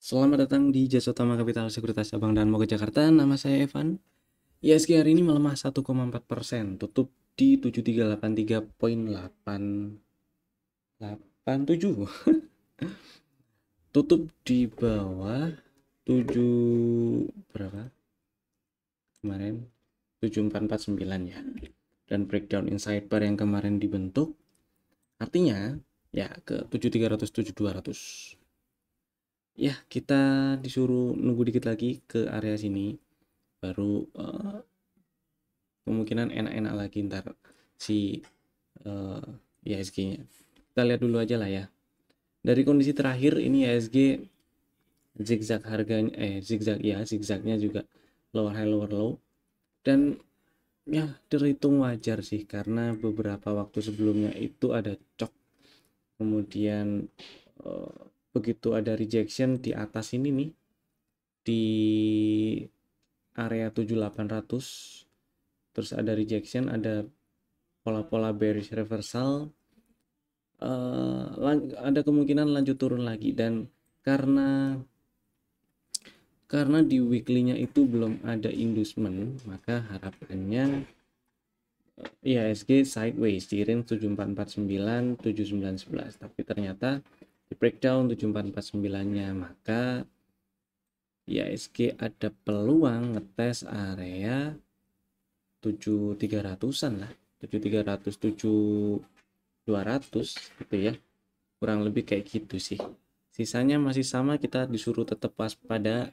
Selamat datang di Jasa Utama Kapital Sekuritas Abang dan Moga Jakarta. Nama saya Evan. ISG hari ini melemah 1,4%, tutup di 7383,887. Tutup di bawah 7 berapa? Kemarin 7449 ya. Dan breakdown inside bar yang kemarin dibentuk artinya ya ke 7300 7200. Ya, kita disuruh nunggu dikit lagi ke area sini baru kemungkinan enak-enak lagi ntar si IHSG-nya. Kita lihat dulu aja lah ya. Dari kondisi terakhir ini IHSG zigzag harganya zigzagnya juga lower high lower low, dan ya terhitung wajar sih karena beberapa waktu sebelumnya itu ada cok, kemudian begitu ada rejection di atas ini nih di area 7800, terus ada rejection, ada pola-pola bearish reversal, ada kemungkinan lanjut turun lagi. Dan karena di weekly-nya itu belum ada inducement, maka harapannya IHSG sideways di range 7449 7911, tapi ternyata di breakdown 7449-nya, maka IHSG ada peluang ngetes area 7300-an lah, 7300 7200 gitu ya, kurang lebih kayak gitu sih. Sisanya masih sama, kita disuruh tetap waspada.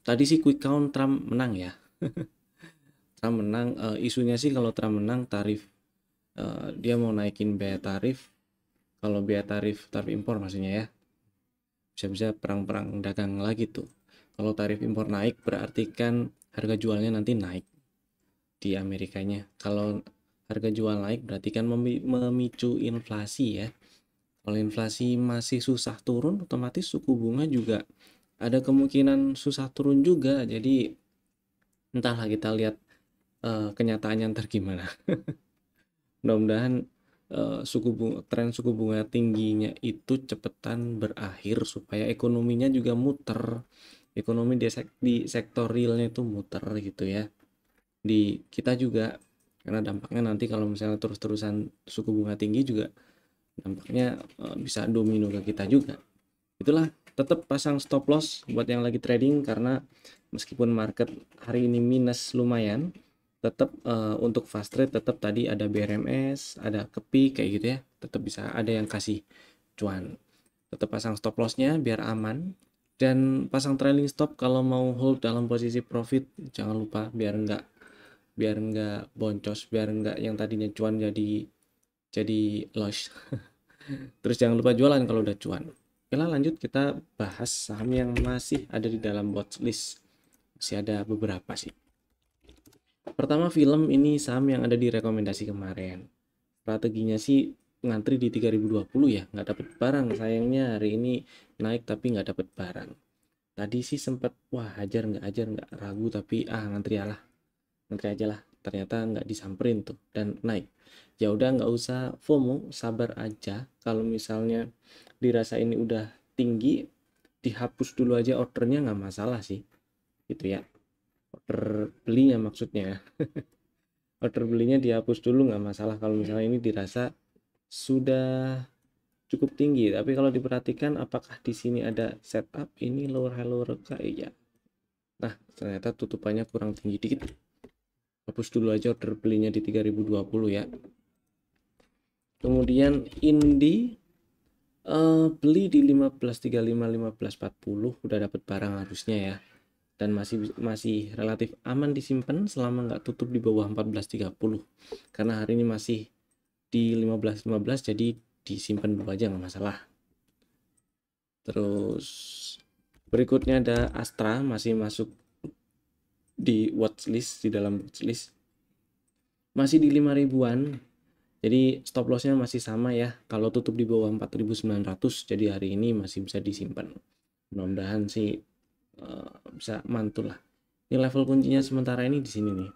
Tadi sih quick count Trump menang ya. Trump menang, isunya sih kalau Trump menang tarif, dia mau naikin biaya tarif. Kalau biaya tarif impor maksudnya ya, bisa-bisa perang dagang lagi tuh. Kalau tarif impor naik berarti kan harga jualnya nanti naik di Amerikanya. Kalau harga jual naik berarti kan memicu inflasi ya. Kalau inflasi masih susah turun, otomatis suku bunga juga ada kemungkinan susah turun juga. Jadi entahlah, kita lihat kenyataannya ntar gimana. Mudah-mudahan tren suku bunga tingginya itu cepetan berakhir supaya ekonominya juga muter. Ekonomi di sektor realnya itu muter gitu ya. Di kita juga, karena dampaknya nanti kalau misalnya terus-terusan suku bunga tinggi juga dampaknya bisa domino ke kita juga. Itulah, tetap pasang stop loss buat yang lagi trading, karena meskipun market hari ini minus lumayan, tetap untuk fast trade tetap tadi ada BRMS, ada KEPI kayak gitu ya, tetap bisa ada yang kasih cuan. Tetap pasang stop lossnya biar aman, dan pasang trailing stop kalau mau hold dalam posisi profit. Jangan lupa biar nggak boncos, biar nggak yang tadinya cuan jadi loss. Terus jangan lupa jualan kalau udah cuan. Oke lah, lanjut kita bahas saham yang masih ada di dalam watch list. Masih ada beberapa sih. Pertama, film ini saham yang ada di rekomendasi kemarin. Strateginya sih ngantri di 3020 ya, nggak dapet barang. Sayangnya hari ini naik tapi nggak dapet barang. Tadi sih sempet wah hajar nggak ragu, tapi ngantri aja lah. Ternyata nggak disamperin tuh dan naik. Ya udah, nggak usah FOMO, sabar aja. Kalau misalnya dirasa ini udah tinggi, dihapus dulu aja ordernya, nggak masalah sih gitu ya. Order belinya maksudnya. Order belinya dihapus dulu, nggak masalah kalau misalnya ini dirasa sudah cukup tinggi. Tapi kalau diperhatikan, apakah di sini ada setup ini lower high lower kayak ya. Nah, ternyata tutupannya kurang tinggi dikit. Hapus dulu aja order belinya di 3020 ya. Kemudian Indi beli di 1535 1540, udah dapat barang harusnya ya, dan masih relatif aman disimpan selama nggak tutup di bawah 1430, karena hari ini masih di 1515, jadi disimpan dulu aja nggak masalah. Terus berikutnya ada Astra, masih masuk di watchlist, di dalam watchlist, masih di 5 ribuan. Jadi stop lossnya masih sama ya, kalau tutup di bawah 4900, jadi hari ini masih bisa disimpan. Mudah-mudahan sih bisa mantul lah. Ini level kuncinya sementara ini di sini nih,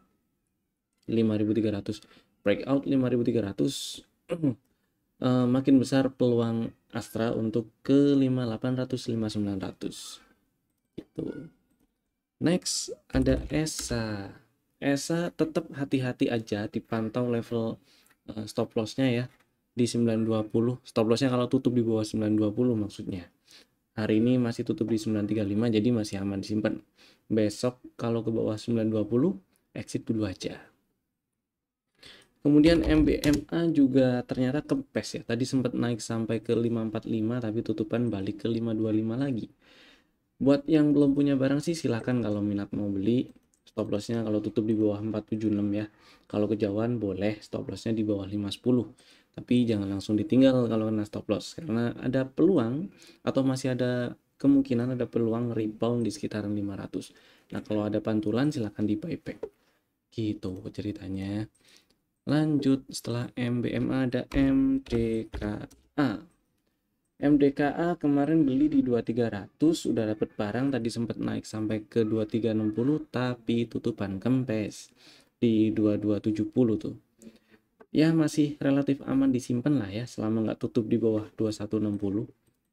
5300, breakout 5300. makin besar peluang Astra untuk ke 5800 5900 gitu. Next ada ESA. ESA tetap hati-hati aja, dipantau level stop lossnya ya di 920. Stop lossnya kalau tutup di bawah 920 maksudnya. Hari ini masih tutup di 935, jadi masih aman disimpan. Besok kalau ke bawah 920 exit dulu aja. Kemudian MBMA juga ternyata kempes ya. Tadi sempat naik sampai ke 545 tapi tutupan balik ke 525 lagi. Buat yang belum punya barang sih silahkan kalau minat mau beli. Stop lossnya kalau tutup di bawah 476 ya. Kalau kejauhan boleh stop lossnya di bawah 510. Tapi jangan langsung ditinggal kalau kena stop loss, karena ada peluang atau masih ada kemungkinan ada peluang rebound di sekitaran 500. Nah kalau ada pantulan silahkan di buyback. Gitu ceritanya. Lanjut, setelah MBMA ada MDKA. MDKA kemarin beli di 2300, udah dapat barang, tadi sempat naik sampai ke 2360 tapi tutupan kempes di 2270 tuh. Ya masih relatif aman disimpan lah ya selama nggak tutup di bawah 2160.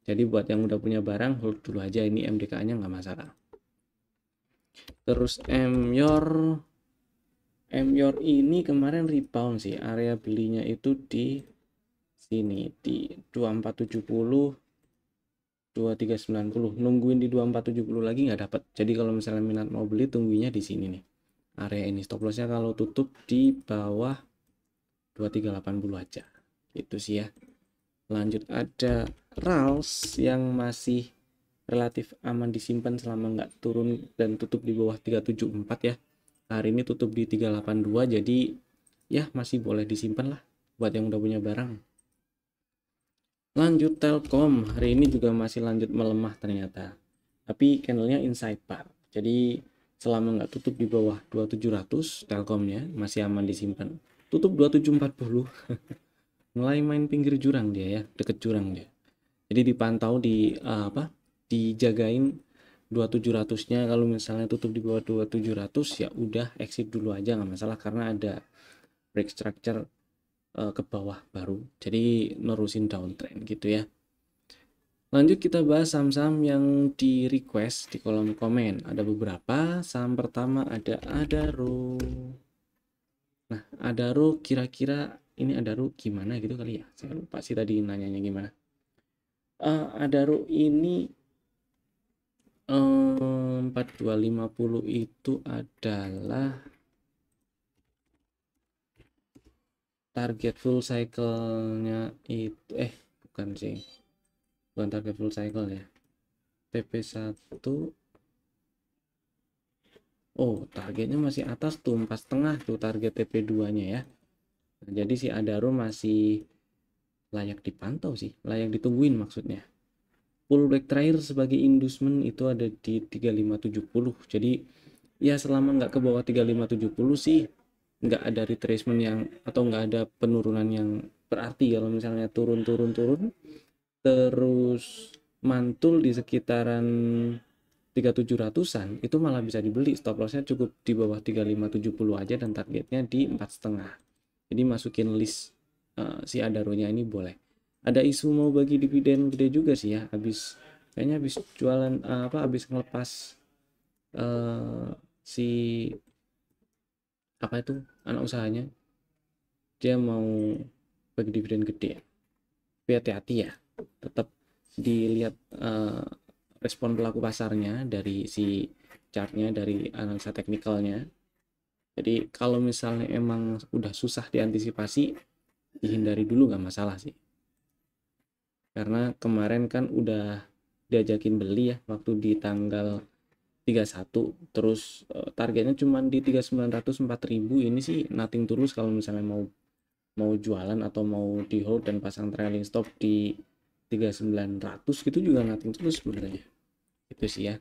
Jadi buat yang udah punya barang hold dulu aja, ini MDKA-nya nggak masalah. Terus MYOR ini kemarin rebound sih, area belinya itu di sini di 2470 2390, nungguin di 2470 lagi nggak dapat. Jadi kalau misalnya minat mau beli tunggunya di sini nih, area ini. Stop lossnya kalau tutup di bawah 2380 aja gitu sih ya. Lanjut ada RALS yang masih relatif aman disimpan selama nggak turun dan tutup di bawah 374 ya. Hari ini tutup di 382, jadi ya masih boleh disimpan lah buat yang udah punya barang. Lanjut Telkom, hari ini juga masih lanjut melemah ternyata, tapi candlenya inside bar, jadi selama nggak tutup di bawah 2700 Telkomnya masih aman disimpan. Tutup 2740 mulai main pinggir jurang dia ya, deket jurang dia, jadi dipantau di dijagain 2700-nya. Kalau misalnya tutup di bawah 2700 ya udah exit dulu aja, nggak masalah karena ada break structure ke bawah baru, jadi nerusin downtrend gitu ya. Lanjut kita bahas saham-saham yang di request di kolom komen. Ada beberapa. Saham pertama ada Adaro. Nah Adaro kira-kira ini Adaro gimana gitu kali ya, saya lupa sih tadi nanyanya gimana. Adaro ini 4250 itu adalah target full cycle-nya itu bukan sih, bukan target full cycle ya, TP1. oh targetnya masih atas tuh, 4,5 tuh target TP2 nya ya. Nah, jadi si Adaro masih layak dipantau sih, layak ditungguin maksudnya. Pullback terakhir sebagai inducement itu ada di 3570, jadi ya selama nggak ke bawah 3570 sih nggak ada retracement yang atau nggak ada penurunan yang berarti. Kalau misalnya turun terus mantul di sekitaran 3700-an itu malah bisa dibeli. Stop lossnya cukup di bawah 3570 aja dan targetnya di 4,5. Jadi masukin list si Adaronya ini boleh. Ada isu mau bagi dividen gede juga sih ya, kayaknya habis jualan habis ngelepas si apa itu anak usahanya, dia mau bagi dividen gede. Tapi hati-hati ya, tetap dilihat respon pelaku pasarnya dari si chartnya, dari analisa teknikalnya. Jadi kalau misalnya emang udah susah diantisipasi, dihindari dulu nggak masalah sih. Karena kemarin kan udah diajakin beli ya waktu di tanggal 31, terus targetnya cuma di 3900 4000. Ini sih nothing tulus kalau misalnya mau jualan atau mau di hold dan pasang trailing stop di 3900 gitu juga nothing tulus sebenarnya. Itu sih ya.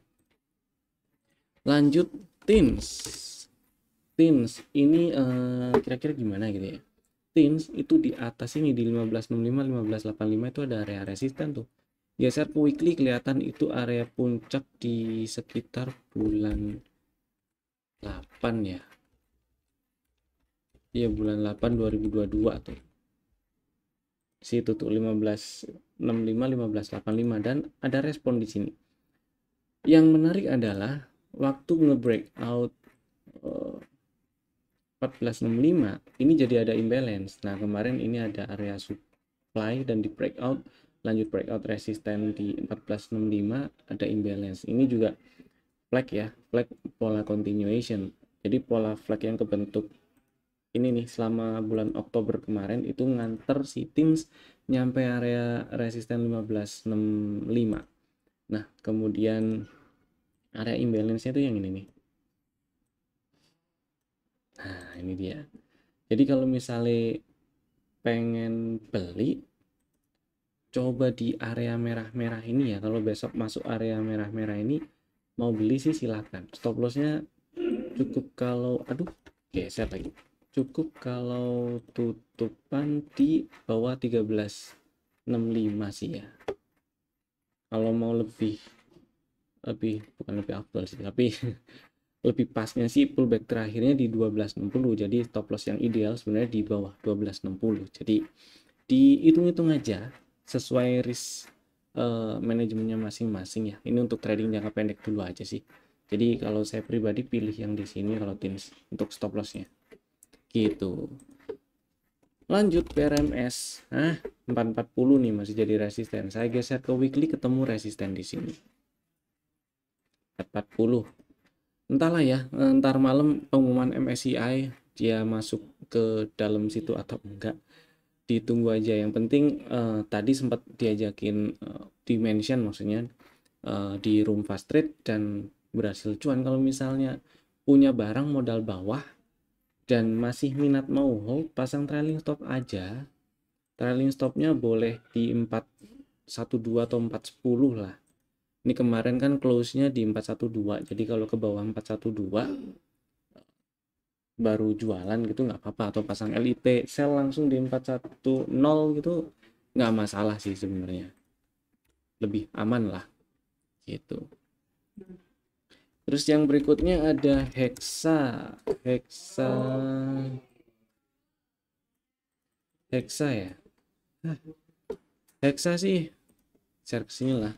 Lanjut Tins ini kira-kira gimana gitu ya. Tins itu di atas ini di 1565 1585 itu ada area resisten tuh. Geser ke weekly kelihatan itu area puncak di sekitar bulan 8 ya. Iya bulan 8 2022 tuh. situ tuh 1565 1585 dan ada respon di sini. Yang menarik adalah waktu nge-breakout 1465 ini jadi ada imbalance. Nah, kemarin ini ada area supply dan di breakout, lanjut breakout resisten di 1465 ada imbalance. Ini juga flag ya, flag pola continuation. Jadi pola flag yang kebentuk ini nih selama bulan Oktober kemarin itu nganter si TIMS nyampe area resisten 1565. Nah, kemudian area imbalance-nya itu yang ini nih. Nah, ini dia. Jadi kalau misalnya pengen beli, coba di area merah-merah ini ya. Kalau besok masuk area merah-merah ini, mau beli sih silakan. Stop lossnya cukup kalau, aduh, geser lagi. Cukup kalau tutupan di bawah 1365 sih ya. Kalau mau lebih bukan lebih afdol sih, tapi lebih pasnya sih pullback terakhirnya di 1260. Jadi stop loss yang ideal sebenarnya di bawah 1260. Jadi dihitung-hitung aja sesuai risk manajemennya masing-masing ya. Ini untuk trading jangka pendek dulu aja sih. Jadi kalau saya pribadi pilih yang di sini kalau TIMS untuk stop lossnya. Gitu. Lanjut PRMS. Nah, 440 nih masih jadi resisten. Saya geser ke weekly ketemu resisten di sini. 440. Entahlah ya, ntar malam pengumuman MSCI dia masuk ke dalam situ atau enggak. Ditunggu aja. Yang penting tadi sempat diajakin dimension maksudnya di room fast trade dan berhasil cuan. Kalau misalnya punya barang modal bawah dan masih minat mau hold, pasang trailing stop aja. Trailing stopnya boleh di 412 atau 410 lah. Ini kemarin kan close-nya di 412, jadi kalau ke bawah 412 baru jualan gitu nggak apa-apa, atau pasang LIT sell langsung di 410 gitu nggak masalah sih sebenarnya, lebih aman lah gitu. Terus yang berikutnya ada Hexa ya. Hexa sih share kesini lah.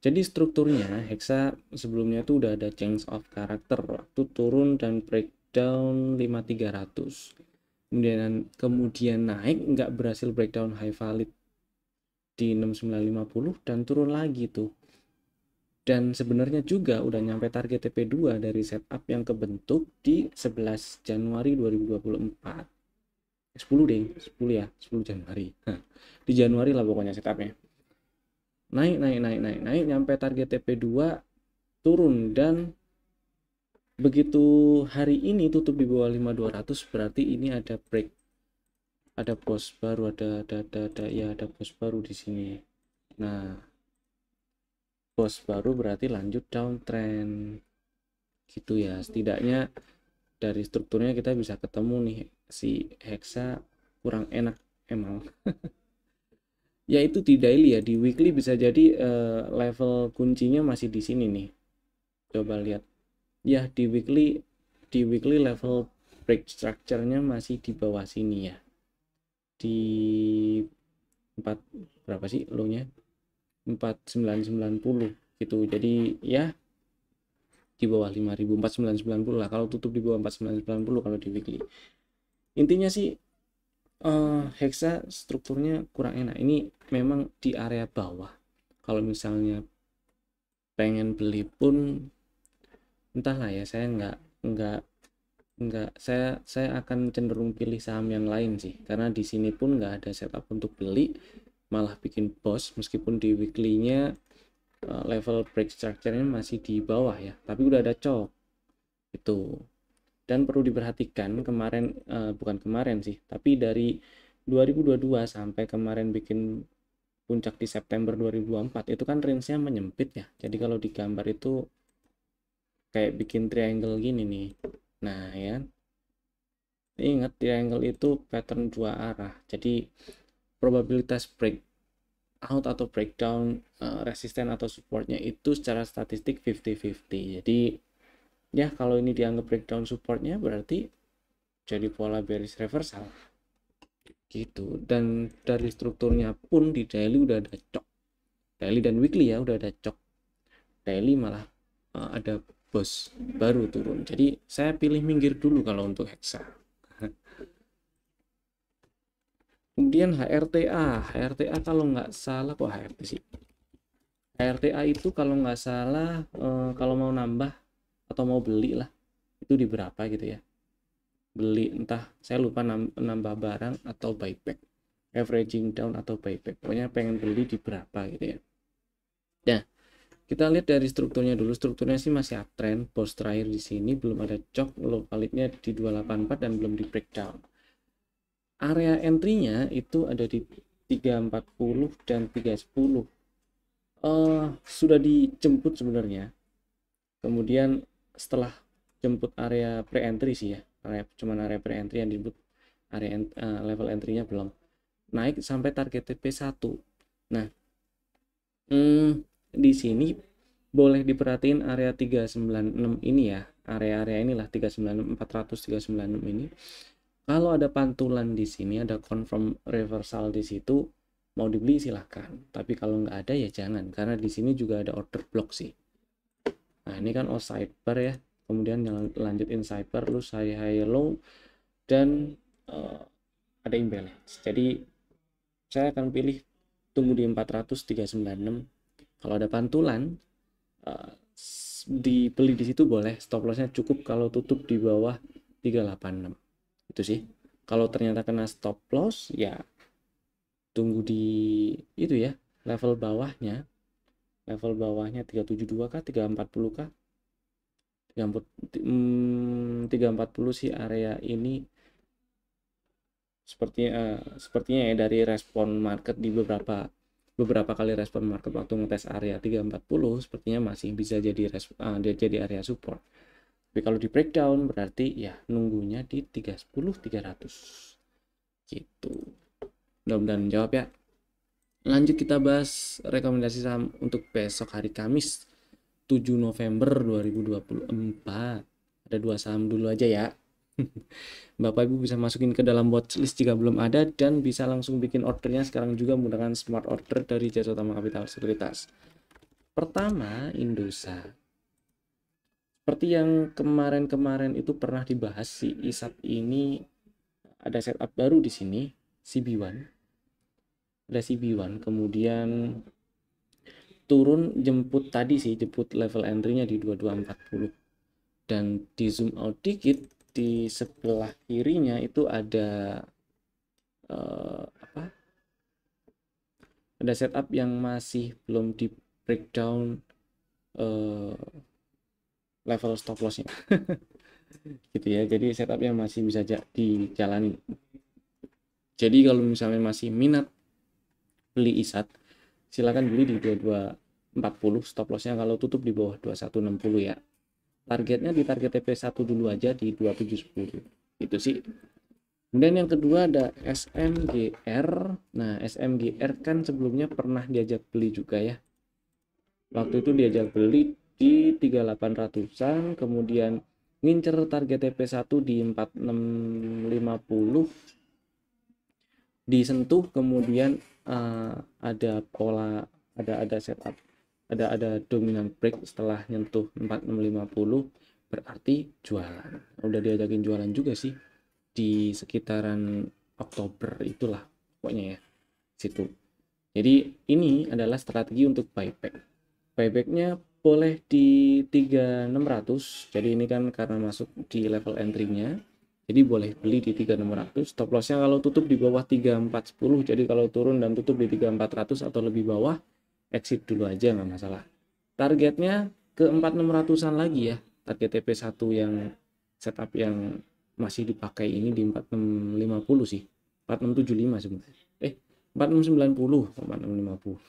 Jadi strukturnya Hexa sebelumnya tuh udah ada change of character waktu turun dan breakdown 5300. Kemudian naik nggak berhasil breakdown high valid di 6950 dan turun lagi tuh. Dan sebenarnya juga udah nyampe target TP2 dari setup yang kebentuk di 11 Januari 2024. 10 deh, 10 ya, 10 Januari. Nah, di Januari lah pokoknya setupnya. Naik nyampe target TP2 turun dan begitu hari ini tutup di bawah 5200 berarti ini ada break, ada pos baru, ada pos baru di sini. Nah, pos baru berarti lanjut downtrend gitu ya. Setidaknya dari strukturnya kita bisa ketemu nih si Hexa kurang enak emang. Ya itu di daily ya, di weekly bisa jadi level kuncinya masih di sini nih. Coba lihat. Ya di weekly level break structure-nya masih di bawah sini ya. Di 4 berapa sih low-nya? 4990 gitu. Jadi ya di bawah 5000, 4990 lah kalau tutup di bawah 4990 kalau di weekly. Intinya sih Hexa strukturnya kurang enak. Ini memang di area bawah. Kalau misalnya pengen beli pun entahlah ya, saya nggak saya akan cenderung pilih saham yang lain sih, karena di sini pun nggak ada setup untuk beli, malah bikin boss meskipun di weekly-nya level break structure-nya masih di bawah ya, tapi udah ada cok itu. Dan perlu diperhatikan kemarin bukan kemarin sih, tapi dari 2022 sampai kemarin bikin puncak di September 2024 itu kan range-nya menyempit ya. Jadi kalau digambar itu kayak bikin triangle gini nih. Nah, ya. Ingat triangle itu pattern dua arah. Jadi probabilitas breakout atau breakdown resisten atau supportnya itu secara statistik 50-50. Jadi ya kalau ini dianggap breakdown supportnya berarti jadi pola bearish reversal gitu. Dan dari strukturnya pun di daily udah ada cok, daily dan weekly ya udah ada cok. Daily malah ada bos baru turun, jadi saya pilih minggir dulu kalau untuk hexa. Kemudian HRTA kalau nggak salah, kok HRT sih, HRTA itu kalau nggak salah kalau mau nambah atau mau beli lah itu di berapa gitu ya, beli entah saya lupa nambah barang atau buyback, averaging down atau buyback, pokoknya pengen beli di berapa gitu ya. Nah, kita lihat dari strukturnya dulu. Strukturnya sih masih uptrend. Pos terakhir di sini belum ada cok, low validnya di 284 dan belum di breakdown. Area entry-nya itu ada di 340 dan 310. Sudah dijemput sebenarnya. Kemudian setelah jemput area pre-entry sih ya, cuman area pre-entry yang dijemput, area level entry-nya belum naik sampai target TP1. Nah, di sini boleh diperhatiin area 396 ini ya, area-area inilah 396, 400, 396 ini. Kalau ada pantulan di sini, ada confirm reversal di situ, mau dibeli silahkan. Tapi kalau nggak ada ya jangan, karena di sini juga ada order block sih. Nah ini kan sidebar ya, kemudian lanjutin sidebar, lu high low dan ada imbalance. Jadi saya akan pilih tunggu di 400, 396. Kalau ada pantulan dibeli di situ boleh, stop lossnya cukup kalau tutup di bawah 386 itu sih. Kalau ternyata kena stop loss ya tunggu di itu ya, level bawahnya 372 kah, 340 kah, 340 sih area ini sepertinya ya, dari respon market di beberapa kali respon market waktu ngetes area 340 sepertinya masih bisa jadi jadi area support. Tapi kalau di breakdown berarti ya nunggunya di 310 300 gitu. Mudah-mudahan menjawab ya. Lanjut kita bahas rekomendasi saham untuk besok hari Kamis 7 November 2024. Ada 2 saham dulu aja ya. Bapak Ibu bisa masukin ke dalam watchlist jika belum ada, dan bisa langsung bikin ordernya sekarang juga menggunakan smart order dari Jasa Utama Kapital Sekuritas. Pertama, Indosat. Seperti yang kemarin-kemarin itu pernah dibahas, si ISAT ini ada setup baru di sini, CB1. Ada CB1, kemudian turun jemput tadi sih, jemput level entry-nya di 2240. Dan di zoom out dikit, di sebelah kirinya itu ada ada setup yang masih belum di breakdown level stop lossnya gitu ya. Jadi setupnya masih bisa dijalani. Jadi kalau misalnya masih minat beli ISAT, silakan beli di 2240, stop lossnya kalau tutup di bawah 2160 ya. Targetnya di target TP1 dulu aja di 2710 itu sih. Kemudian yang kedua ada SMGR. Nah, SMGR kan sebelumnya pernah diajak beli juga ya. Waktu itu diajak beli di 3800-an, kemudian ngincer target TP1 di 4650, disentuh, kemudian ada pola, ada setup, ada dominant break setelah nyentuh 4650, berarti jualan. Udah diajakin jualan juga sih di sekitaran Oktober itulah pokoknya ya situ. Jadi ini adalah strategi untuk buybacknya boleh di 3600. Jadi ini kan karena masuk di level entry-nya, jadi boleh beli di 3600. Stop lossnya kalau tutup di bawah 3410. Jadi kalau turun dan tutup di 3400 atau lebih bawah, exit dulu aja nggak masalah. Targetnya ke 4600-an lagi ya, target TP1 yang setup yang masih dipakai ini di 4650 sih, 4675 sebenarnya, 4690, 4650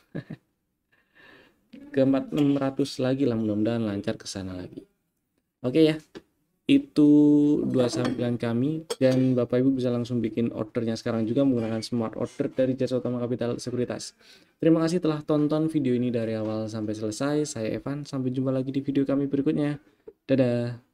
ke 4600 lagi lah, mudah-mudahan lancar ke sana lagi. Oke ya, itu 2 saham pilihan kami, dan Bapak Ibu bisa langsung bikin ordernya sekarang juga menggunakan smart order dari Jasa Utama Kapital Sekuritas. Terima kasih telah tonton video ini dari awal sampai selesai. Saya Evan, sampai jumpa lagi di video kami berikutnya. Dadah.